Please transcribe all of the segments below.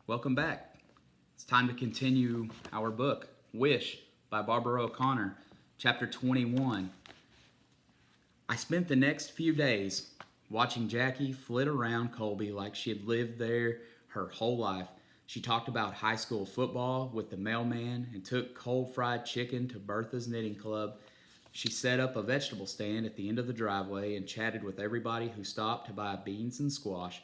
Welcome back. It's time to continue our book, Wish by Barbara O'Connor, chapter 21. I spent the next few days watching Jackie flit around Colby like she had lived there her whole life. She talked about high school football with the mailman and took cold fried chicken to Bertha's knitting club. She set up a vegetable stand at the end of the driveway and chatted with everybody who stopped to buy beans and squash,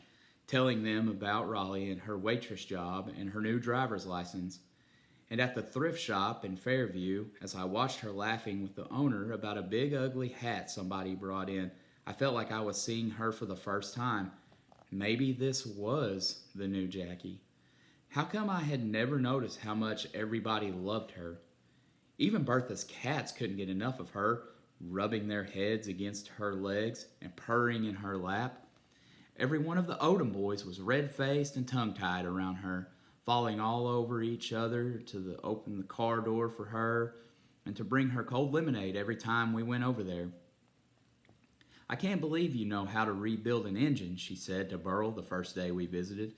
telling them about Raleigh and her waitress job and her new driver's license. And at the thrift shop in Fairview, as I watched her laughing with the owner about a big ugly hat somebody brought in, I felt like I was seeing her for the first time. Maybe this was the new Jackie. How come I had never noticed how much everybody loved her? Even Bertha's cats couldn't get enough of her, rubbing their heads against her legs and purring in her lap. Every one of the Odom boys was red-faced and tongue-tied around her, falling all over each other to open the car door for her and to bring her cold lemonade every time we went over there. "I can't believe you know how to rebuild an engine," she said to Burl the first day we visited.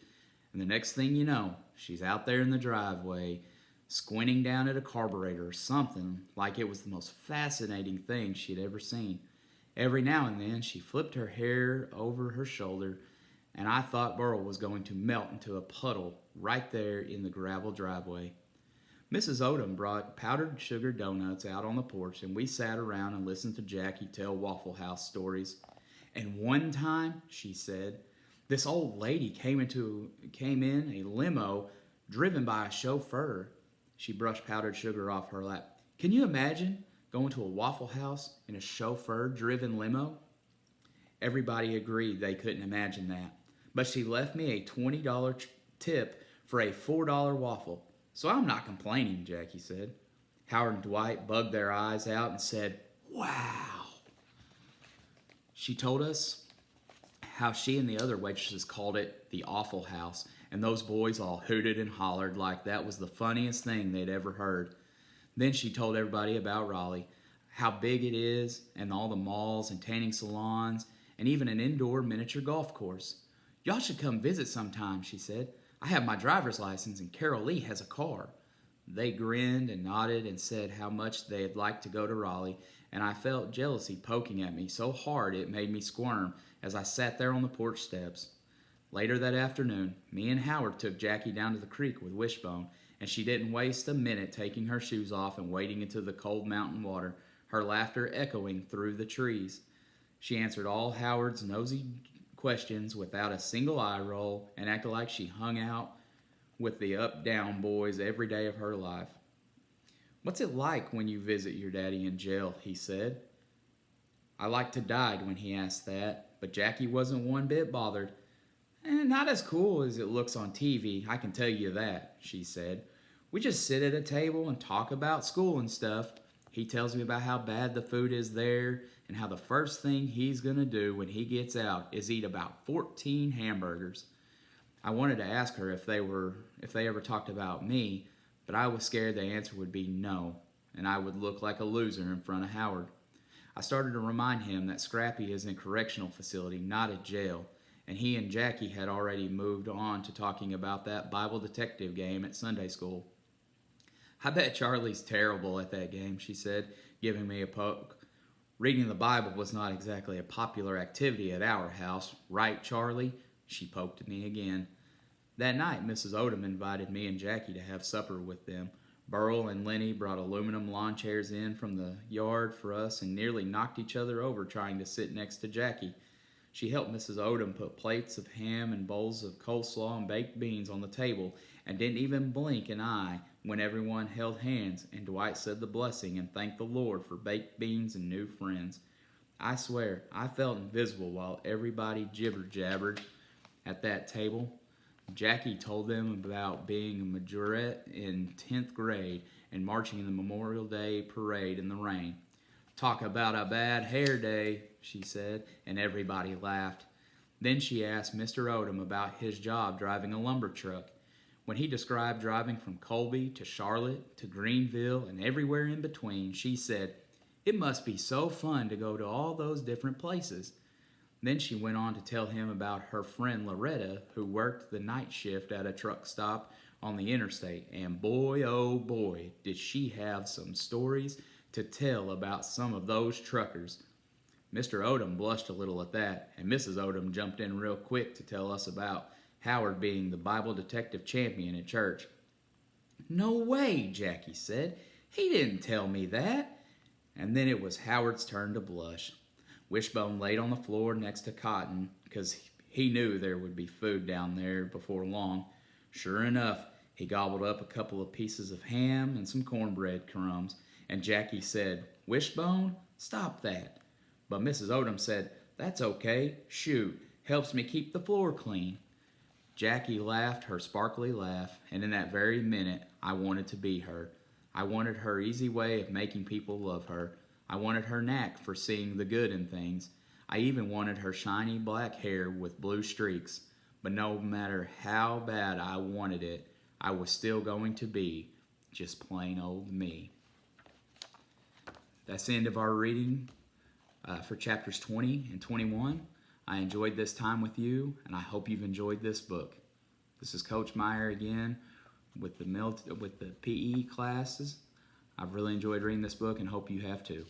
And the next thing you know, she's out there in the driveway, squinting down at a carburetor or something, like it was the most fascinating thing she'd ever seen. Every now and then she flipped her hair over her shoulder, and I thought Burl was going to melt into a puddle right there in the gravel driveway. Mrs. Odom brought powdered sugar donuts out on the porch, and we sat around and listened to Jackie tell Waffle House stories. "And one time," she said, "this old lady came in a limo driven by a chauffeur." She brushed powdered sugar off her lap. "Can you imagine going to a Waffle House in a chauffeur-driven limo?" Everybody agreed they couldn't imagine that. But she left me a $20 tip for a $4 waffle. "So I'm not complaining," Jackie said. Howard and Dwight bugged their eyes out and said, "Wow." She told us how she and the other waitresses called it the Awful House, and those boys all hooted and hollered like that was the funniest thing they'd ever heard. Then she told everybody about Raleigh, how big it is, and all the malls and tanning salons, and even an indoor miniature golf course. "Y'all should come visit sometime," she said. "I have my driver's license and Carol Lee has a car." They grinned and nodded and said how much they'd like to go to Raleigh, and I felt jealousy poking at me so hard it made me squirm as I sat there on the porch steps. Later that afternoon, me and Howard took Jackie down to the creek with Wishbone, and she didn't waste a minute taking her shoes off and wading into the cold mountain water, her laughter echoing through the trees. She answered all Howard's nosy questions without a single eye roll and acted like she hung out with the up-down boys every day of her life. "What's it like when you visit your daddy in jail?" he said. I like to die when he asked that, but Jackie wasn't one bit bothered. "Not as cool as it looks on TV, I can tell you that," she said. "We just sit at a table and talk about school and stuff. He tells me about how bad the food is there and how the first thing he's going to do when he gets out is eat about 14 hamburgers. I wanted to ask her if they ever talked about me, but I was scared the answer would be no, and I would look like a loser in front of Howard. I started to remind him that Scrappy is in a correctional facility, not a jail, and he and Jackie had already moved on to talking about that Bible detective game at Sunday school. "I bet Charlie's terrible at that game," she said, giving me a poke. "Reading the Bible was not exactly a popular activity at our house, right, Charlie?" She poked me again. That night, Mrs. Odom invited me and Jackie to have supper with them. Burl and Lenny brought aluminum lawn chairs in from the yard for us and nearly knocked each other over trying to sit next to Jackie. She helped Mrs. Odom put plates of ham and bowls of coleslaw and baked beans on the table and didn't even blink an eye when everyone held hands and Dwight said the blessing and thanked the Lord for baked beans and new friends. I swear, I felt invisible while everybody jibber-jabbered at that table. Jackie told them about being a majorette in 10th grade and marching in the Memorial Day parade in the rain. "Talk about a bad hair day," she said, and everybody laughed. Then she asked Mr. Odom about his job driving a lumber truck. When he described driving from Colby to Charlotte to Greenville and everywhere in between, she said, "It must be so fun to go to all those different places." Then she went on to tell him about her friend Loretta, who worked the night shift at a truck stop on the interstate. And boy, oh boy, did she have some stories to tell about some of those truckers. Mr. Odom blushed a little at that, and Mrs. Odom jumped in real quick to tell us about Howard being the Bible detective champion at church. "No way," Jackie said. "He didn't tell me that." And then it was Howard's turn to blush. Wishbone laid on the floor next to Cotton because he knew there would be food down there before long. Sure enough, he gobbled up a couple of pieces of ham and some cornbread crumbs, and Jackie said, "Wishbone, stop that." But Mrs. Odom said, "That's okay. Shoot, helps me keep the floor clean." Jackie laughed her sparkly laugh, and in that very minute, I wanted to be her. I wanted her easy way of making people love her. I wanted her knack for seeing the good in things. I even wanted her shiny black hair with blue streaks. But no matter how bad I wanted it, I was still going to be just plain old me. That's the end of our reading for chapters 20 and 21. I enjoyed this time with you, and I hope you've enjoyed this book. This is Coach Meyer again with the PE classes. I've really enjoyed reading this book and hope you have too.